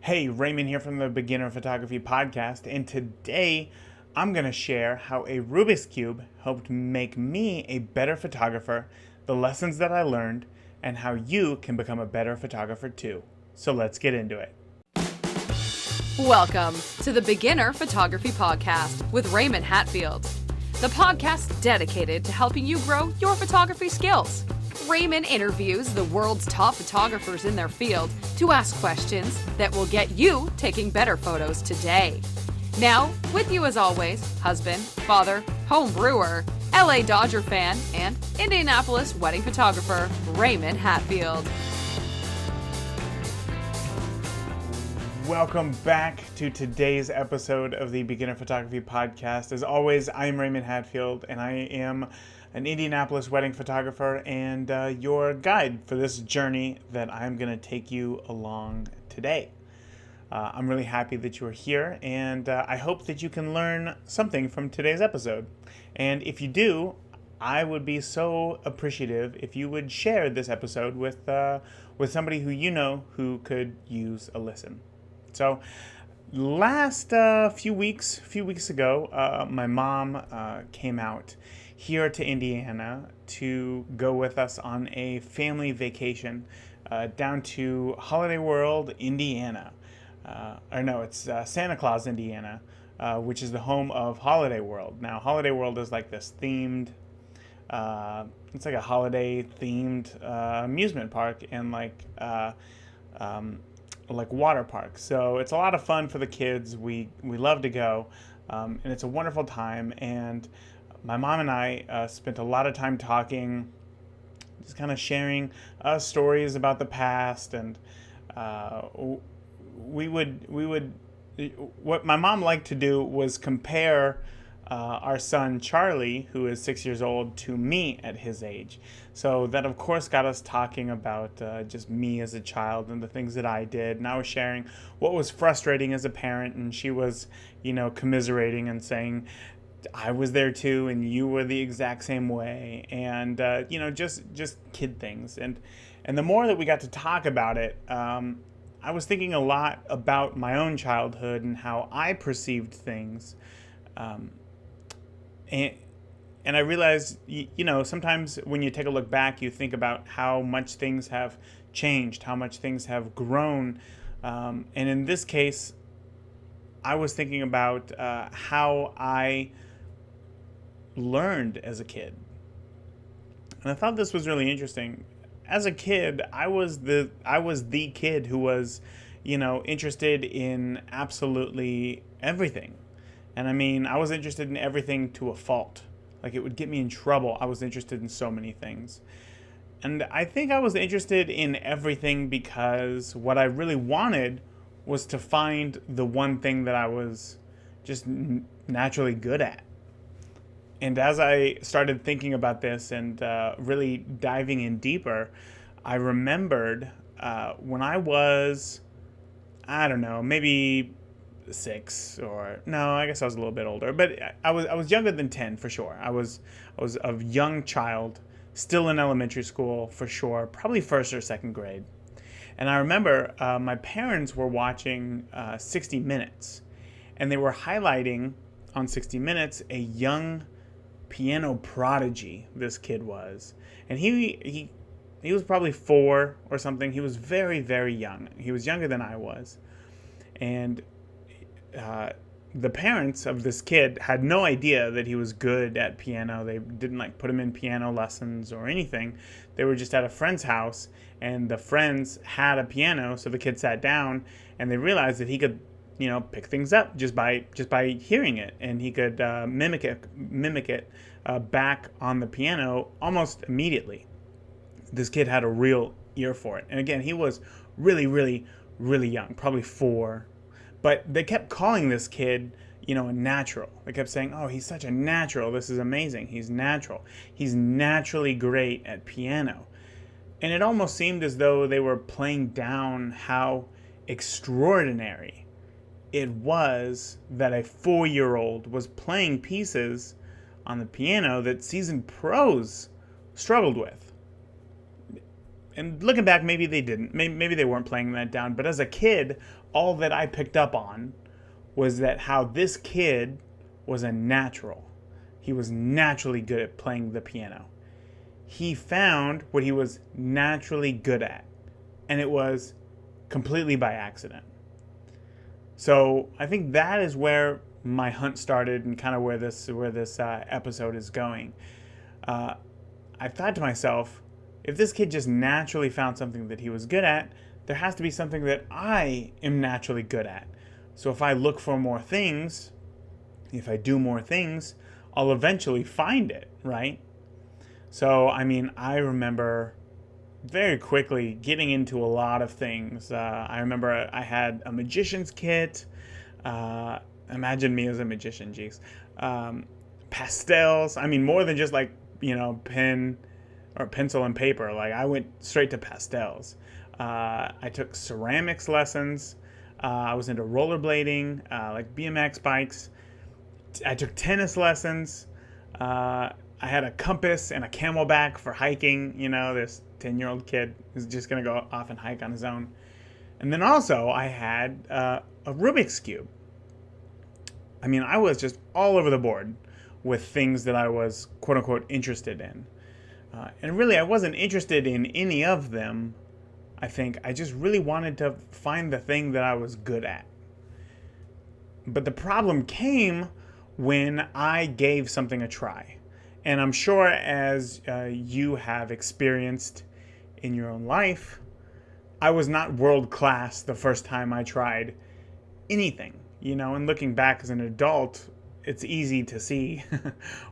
Hey, Raymond here from the Beginner Photography Podcast, and today I'm going to share how a Rubik's Cube helped make me a better photographer, the lessons that I learned, and how you can become a better photographer too. So let's get into it. Welcome to the Beginner Photography Podcast with Raymond Hatfield, the podcast dedicated to helping you grow your photography skills. Raymond interviews the world's top photographers in their field to ask questions that will get you taking better photos today. Now, with you as always, husband, father, home brewer, LA Dodger fan, and Indianapolis wedding photographer, Raymond Hatfield. Welcome back to today's episode of the Beginner Photography Podcast. As always, I am Raymond Hatfield, and I am an Indianapolis wedding photographer and your guide for this journey that I'm going to take you along today. I'm really happy that you are here, and I hope that you can learn something from today's episode. And if you do, I would be so appreciative if you would share this episode with somebody who you know who could use a listen. So, last few weeks ago, my mom came out here to Indiana to go with us on a family vacation down to Holiday World, Indiana. It's Santa Claus, Indiana, which is the home of Holiday World. Now, Holiday World is like this themed, it's like a holiday themed amusement park and like water park. So it's a lot of fun for the kids. We love to go, and it's a wonderful time. And my mom and I spent a lot of time talking, just kind of sharing stories about the past, and what my mom liked to do was compare our son Charlie, who is 6 years old, to me at his age. So that of course got us talking about just me as a child and the things that I did. And I was sharing what was frustrating as a parent, and she was, commiserating and saying, I was there too, and you were the exact same way, and just kid things. And the more that we got to talk about it, I was thinking a lot about my own childhood and how I perceived things. And I realized, sometimes when you take a look back, you think about how much things have changed, how much things have grown. And in this case, I was thinking about how I learned as a kid. And I thought this was really interesting. As a kid, I was the kid who was, interested in absolutely everything. And I mean, I was interested in everything to a fault. Like, it would get me in trouble. I was interested in so many things. And I think I was interested in everything because what I really wanted was to find the one thing that I was just naturally good at. And as I started thinking about this and really diving in deeper, I remembered when I was, maybe 6 or no, I guess I was a little bit older, but I was younger than 10 for sure. I was a young child, still in elementary school for sure, probably first or second grade. And I remember my parents were watching 60 Minutes, and they were highlighting on 60 Minutes a young piano prodigy this kid was. And he was probably 4 or something. He was very, very young. He was younger than I was. And the parents of this kid had no idea that he was good at piano. They didn't put him in piano lessons or anything. They were just at a friend's house, and the friends had a piano, so the kid sat down and they realized that he could pick things up just by hearing it, and he could mimic it back on the piano almost immediately. This kid had a real ear for it, and again, he was really, really, really young, probably 4. But they kept calling this kid, a natural. They kept saying, "Oh, he's such a natural. This is amazing. He's natural. He's naturally great at piano." And it almost seemed as though they were playing down how extraordinary it was that a 4-year-old was playing pieces on the piano that seasoned pros struggled with. And looking back, maybe they didn't. Maybe they weren't playing that down. But as a kid, all that I picked up on was that how this kid was a natural. He was naturally good at playing the piano. He found what he was naturally good at, and it was completely by accident. So I think that is where my hunt started, and kind of where this episode is going. I thought to myself, if this kid just naturally found something that he was good at, there has to be something that I am naturally good at. So if I look for more things, if I do more things, I'll eventually find it, right? So, I mean, I remember very quickly getting into a lot of things. I remember I had a magician's kit. Imagine me as a magician, geez. Pastels. I mean, more than just like, pen or pencil and paper. Like, I went straight to pastels. I took ceramics lessons. I was into rollerblading, like BMX bikes. I took tennis lessons. I had a compass and a camelback for hiking. This 10-year-old kid who's just going to go off and hike on his own. And then also I had a Rubik's Cube. I mean, I was just all over the board with things that I was quote-unquote interested in. And really, I wasn't interested in any of them. I think I just really wanted to find the thing that I was good at. But the problem came when I gave something a try. And I'm sure as you have experienced in your own life, I was not world class the first time I tried anything. And looking back as an adult, it's easy to see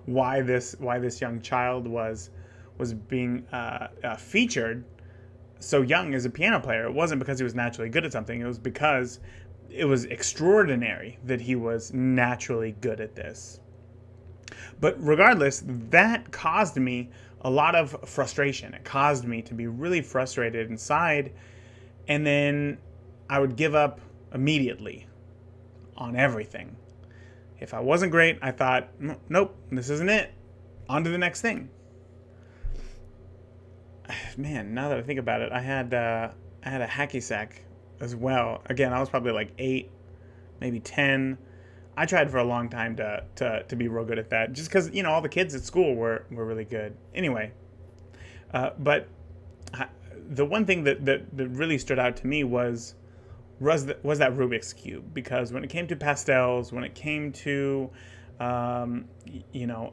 why this young child was being featured so young as a piano player. It wasn't because he was naturally good at something. It was because it was extraordinary that he was naturally good at this. But regardless, that caused me a lot of frustration. It caused me to be really frustrated inside, and then I would give up immediately on everything. If I wasn't great, I thought, nope, this isn't it. On to the next thing. Man, now that I think about it, I had a hacky sack as well. Again, I was probably like 8, maybe 10. I tried for a long time to be real good at that, just because all the kids at school were really good. Anyway, but the one thing that really stood out to me was that Rubik's Cube, because when it came to pastels, when it came to a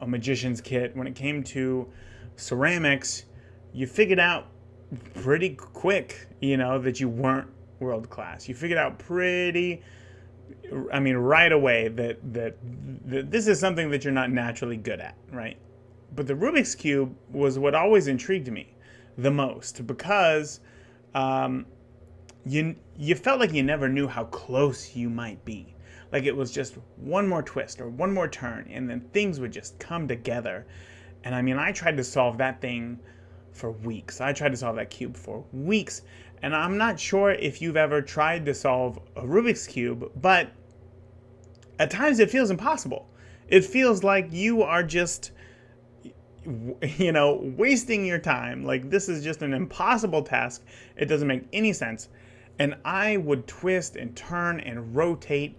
magician's kit, when it came to ceramics, you figured out pretty quick, that you weren't world class. You figured out right away that this is something that you're not naturally good at, right? But the Rubik's Cube was what always intrigued me the most, because you felt like you never knew how close you might be. Like it was just one more twist or one more turn, and then things would just come together. And I tried to solve that thing for weeks. I tried to solve that cube for weeks. And I'm not sure if you've ever tried to solve a Rubik's Cube, but at times it feels impossible. It feels like you are just, wasting your time. Like this is just an impossible task. It doesn't make any sense. And I would twist and turn and rotate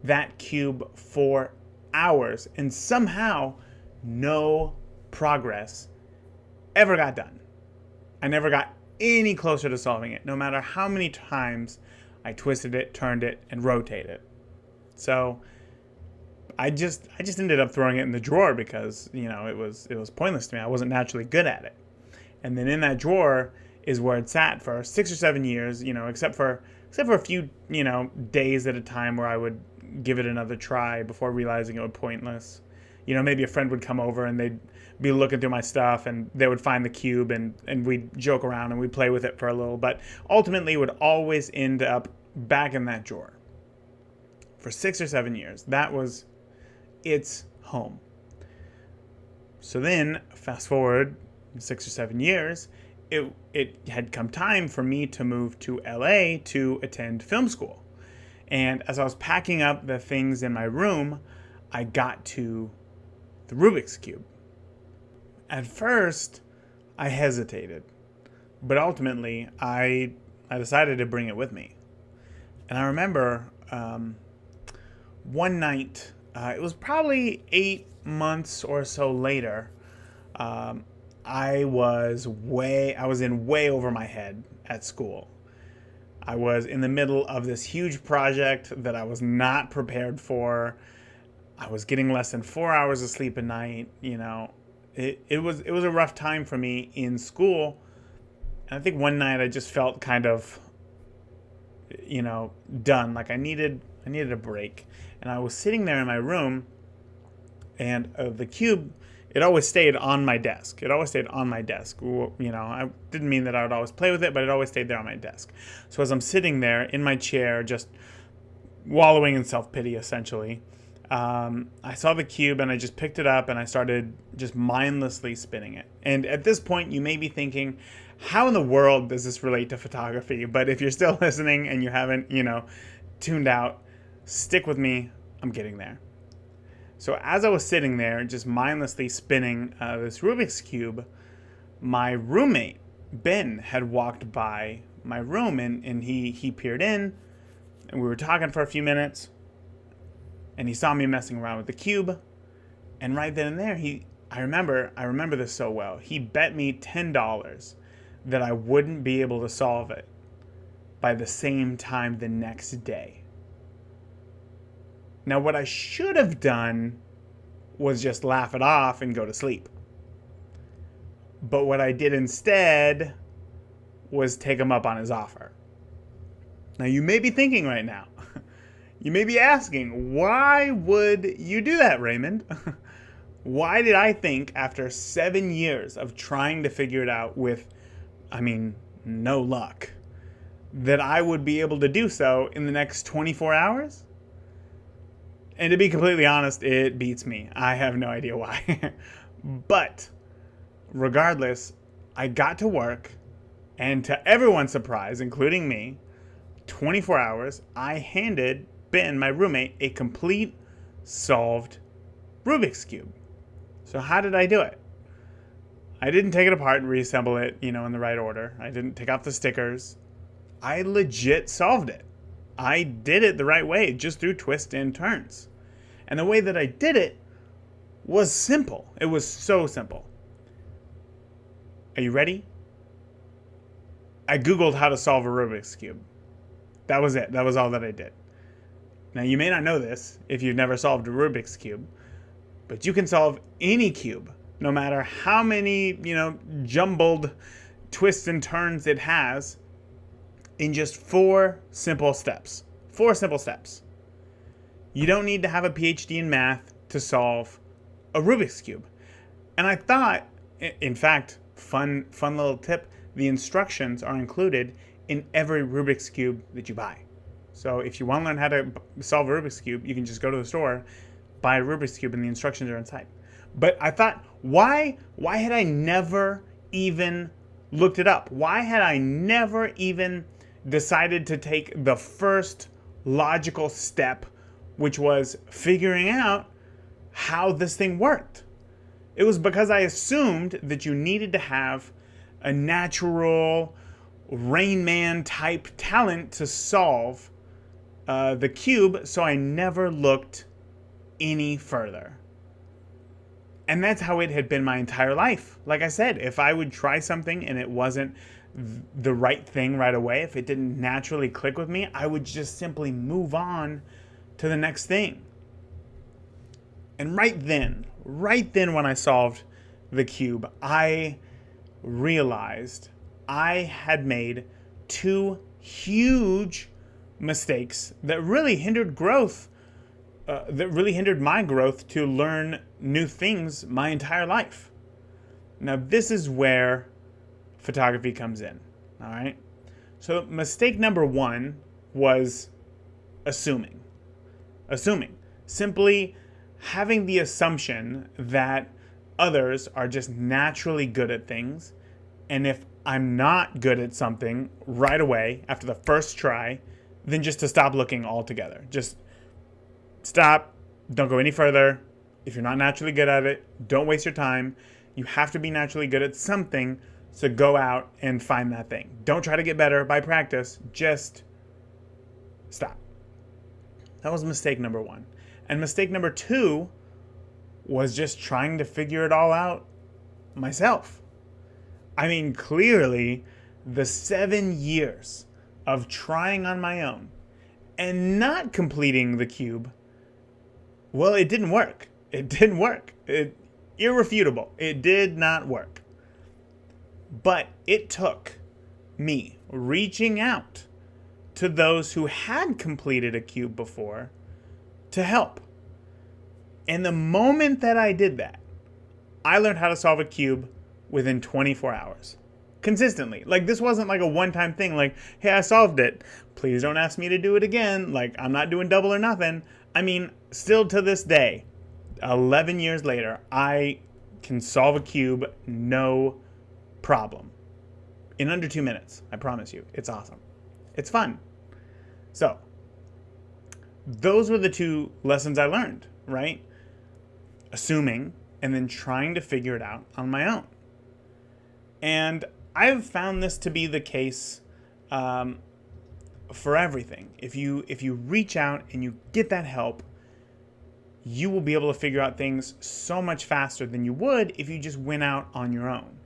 that cube for hours, and somehow no progress ever got done. I never got any closer to solving it, no matter how many times I twisted it, turned it, and rotated it. So I just ended up throwing it in the drawer because it was pointless to me. I wasn't naturally good at it. And then in that drawer is where it sat for 6 or 7 years, except for a few days at a time where I would give it another try before realizing it was pointless. Maybe a friend would come over and they'd be looking through my stuff and they would find the cube and we'd joke around and we'd play with it for a little. But ultimately it would always end up back in that drawer for 6 or 7 years. That was its home. So then, fast forward 6 or 7 years, it had come time for me to move to LA to attend film school. And as I was packing up the things in my room, I got to the Rubik's Cube. At first, I hesitated, but ultimately, I decided to bring it with me. And I remember one night, it was probably 8 months or so later, I was in way over my head at school. I was in the middle of this huge project that I was not prepared for. I was getting less than 4 hours of sleep a night. It was a rough time for me in school. And I think one night I just felt kind of, done. Like I needed a break. And I was sitting there in my room, and the cube, it always stayed on my desk. I didn't mean that I would always play with it, but it always stayed there on my desk. So as I'm sitting there in my chair, just wallowing in self-pity, essentially, I saw the cube and I just picked it up and I started just mindlessly spinning it. And at this point, you may be thinking, how in the world does this relate to photography? But if you're still listening and you haven't, tuned out, stick with me. I'm getting there. So as I was sitting there, just mindlessly spinning this Rubik's Cube, my roommate, Ben, had walked by my room and he peered in, and we were talking for a few minutes, and he saw me messing around with the cube, and right then and there, I remember this so well, he bet me $10 that I wouldn't be able to solve it by the same time the next day. Now, what I should have done was just laugh it off and go to sleep. But what I did instead was take him up on his offer. Now, you may be thinking right now, you may be asking, why would you do that, Raymond? Why did I think after 7 years of trying to figure it out with, no luck, that I would be able to do so in the next 24 hours? And to be completely honest, it beats me. I have no idea why. But regardless, I got to work, and to everyone's surprise, including me, 24 hours, I handed Ben, my roommate, a complete solved Rubik's Cube. So how did I do it? I didn't take it apart and reassemble it, in the right order. I didn't take off the stickers. I legit solved it. I did it the right way, just through twists and turns. And the way that I did it was simple. It was so simple. Are you ready? I Googled how to solve a Rubik's Cube. That was it. That was all that I did. Now, you may not know this if you've never solved a Rubik's Cube, but you can solve any cube, no matter how many, jumbled twists and turns it has, in just 4 simple steps. 4 simple steps. You don't need to have a PhD in math to solve a Rubik's Cube. And I thought, in fact, fun little tip, the instructions are included in every Rubik's Cube that you buy. So if you want to learn how to solve a Rubik's Cube, you can just go to the store, buy a Rubik's Cube, and the instructions are inside. But I thought, why had I never even looked it up? Why had I never even decided to take the first logical step, which was figuring out how this thing worked? It was because I assumed that you needed to have a natural Rain Man type talent to solve the cube, so I never looked any further. And that's how it had been my entire life. Like I said, if I would try something and it wasn't the right thing right away, if it didn't naturally click with me, I would just simply move on to the next thing. And right then when I solved the cube, I realized I had made 2 huge mistakes that really hindered growth, that really hindered my growth to learn new things my entire life. Now, this is where photography comes in, all right? So mistake number 1 was assuming. Simply having the assumption that others are just naturally good at things, and if I'm not good at something right away after the first try, then just to stop looking altogether. Just stop, don't go any further. If you're not naturally good at it, don't waste your time. You have to be naturally good at something, so go out and find that thing. Don't try to get better by practice, just Stop. That was mistake number one. And mistake number two was just trying to figure it all out myself. I mean, clearly, the 7 years of trying on my own and not completing the cube, well, it didn't work. It didn't work. Irrefutable. It did not work. But it took me reaching out to those who had completed a cube before to help. And the moment that I did that, I learned how to solve a cube within 24 hours. Consistently. Like, this wasn't like a one-time thing. Like, hey, I solved it. Please don't ask me to do it again. Like, I'm not doing double or nothing. I mean, still to this day, 11 years later, I can solve a cube no problem. In under 2 minutes. I promise you. It's awesome. It's fun. So, those were the two lessons I learned, right? Assuming and then trying to figure it out on my own. And I've found this to be the case for everything. If you reach out and you get that help, you will be able to figure out things so much faster than you would if you just went out on your own.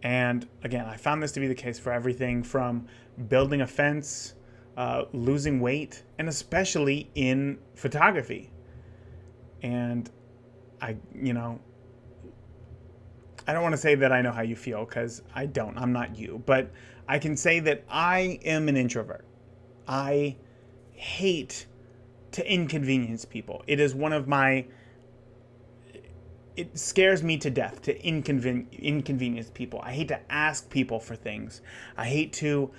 And again, I found this to be the case for everything from building a fence, losing weight, and especially in photography. And I don't want to say that I know how you feel, because I don't. I'm not you. But I can say that I am an introvert. I hate to inconvenience people. It is one of my... It scares me to death to inconvenience people. I hate to ask people for things. I hate to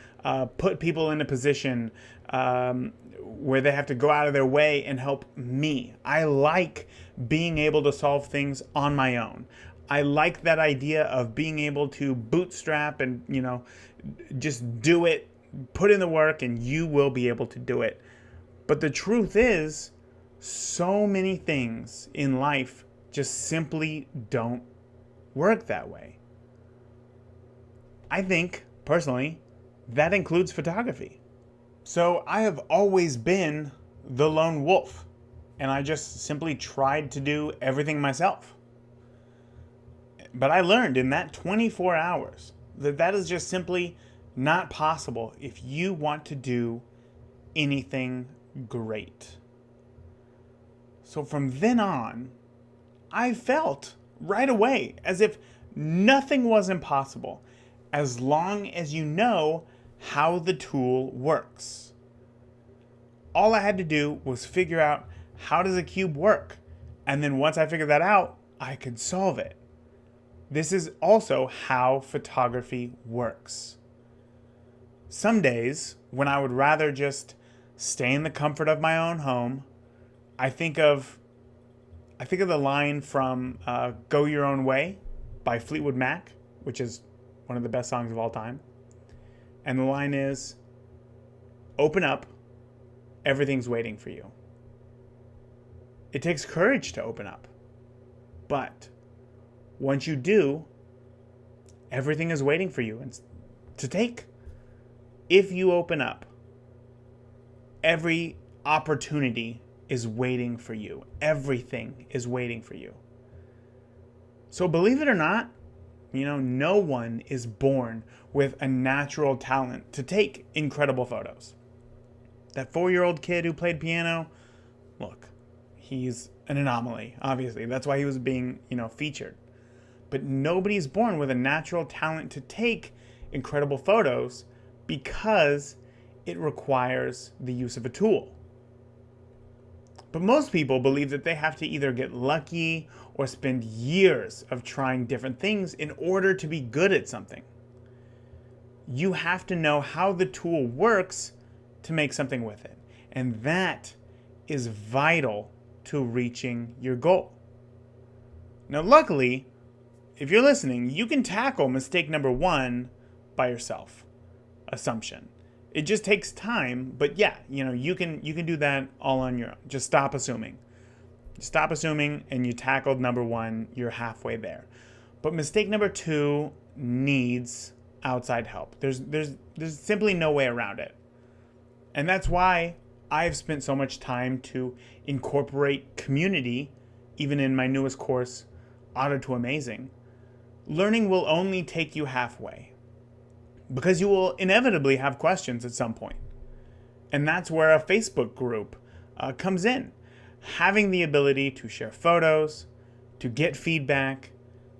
put people in a position where they have to go out of their way and help me. I like being able to solve things on my own. I like that idea of being able to bootstrap and, just do it, put in the work, and you will be able to do it. But the truth is, so many things in life just simply don't work that way. I think, personally, that includes photography. So I have always been the lone wolf, and I just simply tried to do everything myself. But I learned in that 24 hours that is just simply not possible if you want to do anything great. So from then on, I felt right away as if nothing was impossible as long as you know how the tool works. All I had to do was figure out, how does a cube work? And then once I figured that out, I could solve it. This is also how photography works. Some days, when I would rather just stay in the comfort of my own home, I think of the line from Go Your Own Way by Fleetwood Mac, which is one of the best songs of all time. And the line is, open up, everything's waiting for you. It takes courage to open up. But once you do, everything is waiting for you to take. If you open up, every opportunity is waiting for you. Everything is waiting for you. So believe it or not, no one is born with a natural talent to take incredible photos. That 4-year-old kid who played piano, look, he's an anomaly, obviously. That's why he was being, featured. But nobody's born with a natural talent to take incredible photos because it requires the use of a tool. But most people believe that they have to either get lucky or spend years of trying different things in order to be good at something. You have to know how the tool works to make something with it. And that is vital to reaching your goal. Now, luckily, if you're listening, you can tackle mistake number 1 by yourself. Assumption. It just takes time, but yeah, you can do that all on your own. Just stop assuming. Stop assuming, and you tackled number 1. You're halfway there. But mistake number 2 needs outside help. There's simply no way around it. And that's why I've spent so much time to incorporate community, even in my newest course, Auto to Amazing. Learning will only take you halfway, because you will inevitably have questions at some point. And that's where a Facebook group comes in. Having the ability to share photos, to get feedback,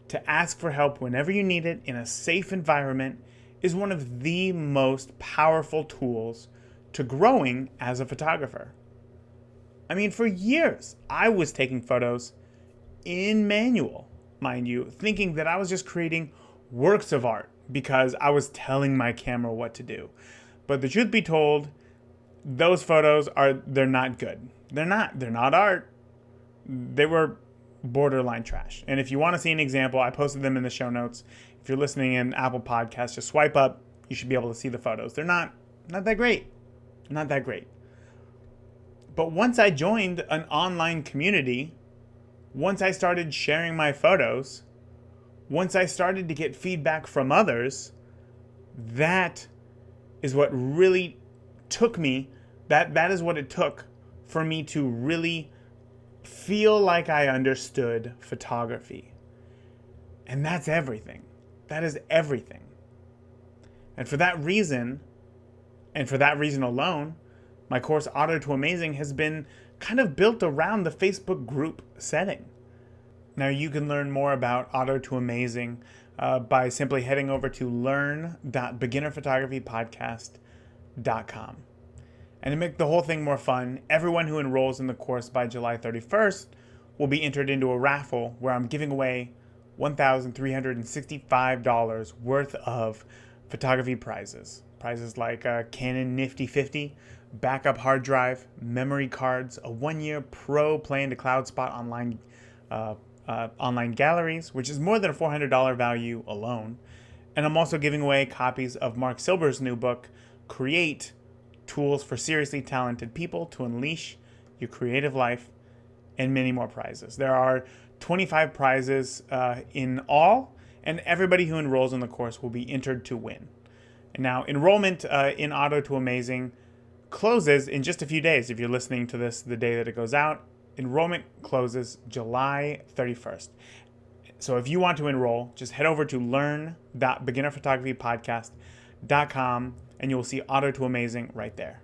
to ask for help whenever you need it in a safe environment is one of the most powerful tools to growing as a photographer. I mean, for years, I was taking photos in manual, mind you, thinking that I was just creating works of art because I was telling my camera what to do. But the truth be told, those photos they're not good. They're not art. They were borderline trash. And if you want to see an example, I posted them in the show notes. If you're listening in Apple Podcasts, just swipe up. You should be able to see the photos. They're not that great. Not that great. But once I joined an online community, once I started sharing my photos, once I started to get feedback from others, that is what really took me, that is what it took for me to really feel like I understood photography. And that's everything. That is everything. And for that reason, and for that reason alone, my course Auto to Amazing has been kind of built around the Facebook group setting. Now you can learn more about Auto to Amazing by simply heading over to learn.beginnerphotographypodcast.com. And to make the whole thing more fun, everyone who enrolls in the course by July 31st will be entered into a raffle where I'm giving away $1,365 worth of photography prizes. Prizes like a Canon Nifty 50, backup hard drive, memory cards, a 1-year pro Play into Cloud Spot online galleries, which is more than a $400 value alone. And I'm also giving away copies of Mark Silber's new book, Create: Tools for Seriously Talented People to Unleash Your Creative Life, and many more prizes. There are 25 prizes in all, and everybody who enrolls in the course will be entered to win. And now, enrollment in Auto to Amazing closes in just a few days. If you're listening to this the day that it goes out, enrollment closes July 31st. So if you want to enroll, just head over to learn.beginnerphotographypodcast.com and you will see Auto to Amazing right there.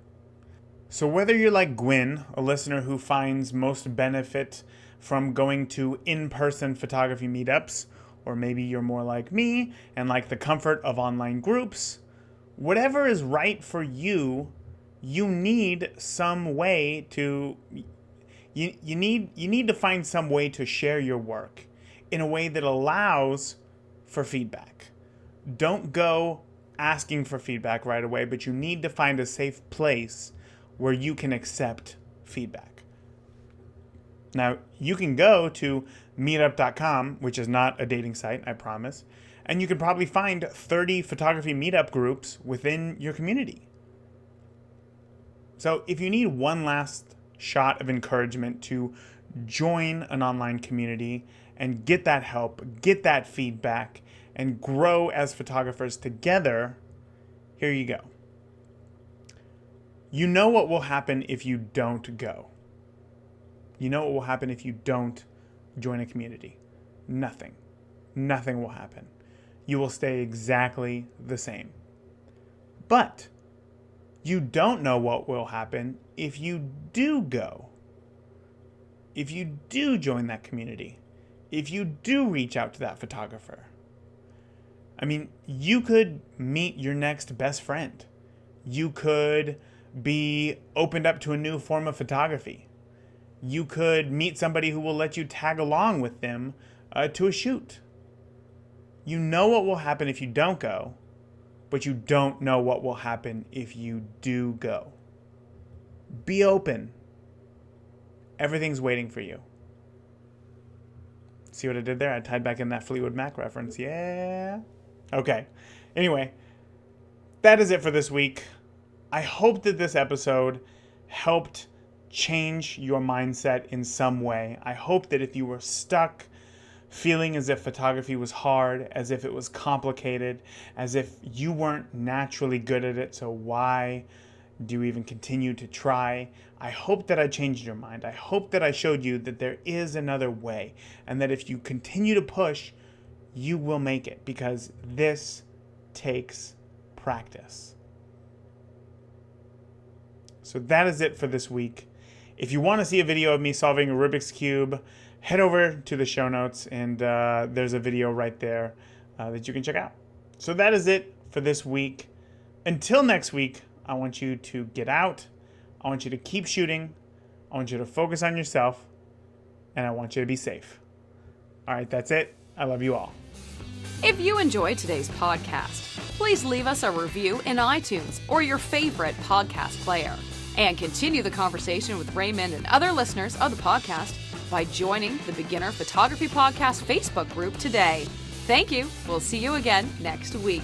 So whether you're like Gwyn, a listener who finds most benefit from going to in-person photography meetups, or maybe you're more like me and like the comfort of online groups, whatever is right for you, you need some way to you need to find some way to share your work in a way that allows for feedback. Don't go asking for feedback right away, but you need to find a safe place where you can accept feedback. Now, you can go to meetup.com, which is not a dating site, I promise, and you can probably find 30 photography meetup groups within your community. So if you need one last shot of encouragement to join an online community and get that help, get that feedback, and grow as photographers together, here you go. You know what will happen if you don't go. You know what will happen if you don't join a community. Nothing. Nothing will happen. You will stay exactly the same. But you don't know what will happen if you do go. If you do join that community. If you do reach out to that photographer. I mean, you could meet your next best friend. You could be opened up to a new form of photography. You could meet somebody who will let you tag along with them to a shoot. You know what will happen if you don't go, but you don't know what will happen if you do go. Be open. Everything's waiting for you. See what I did there? I tied back in that Fleetwood Mac reference. Yeah. Okay. Anyway, that is it for this week. I hope that this episode helped change your mindset in some way. I hope that if you were stuck feeling as if photography was hard, as if it was complicated, as if you weren't naturally good at it, so why Do you even continue to try? I hope that I changed your mind. I hope that I showed you that there is another way, and that if you continue to push, you will make it, because this takes practice. So that is it for this week. If you want to see a video of me solving a Rubik's Cube, head over to the show notes, and there's a video right there that you can check out. So that is it for this week. Until next week, I want you to get out. I want you to keep shooting. I want you to focus on yourself. And I want you to be safe. All right, that's it. I love you all. If you enjoyed today's podcast, please leave us a review in iTunes or your favorite podcast player. And continue the conversation with Raymond and other listeners of the podcast by joining the Beginner Photography Podcast Facebook group today. Thank you. We'll see you again next week.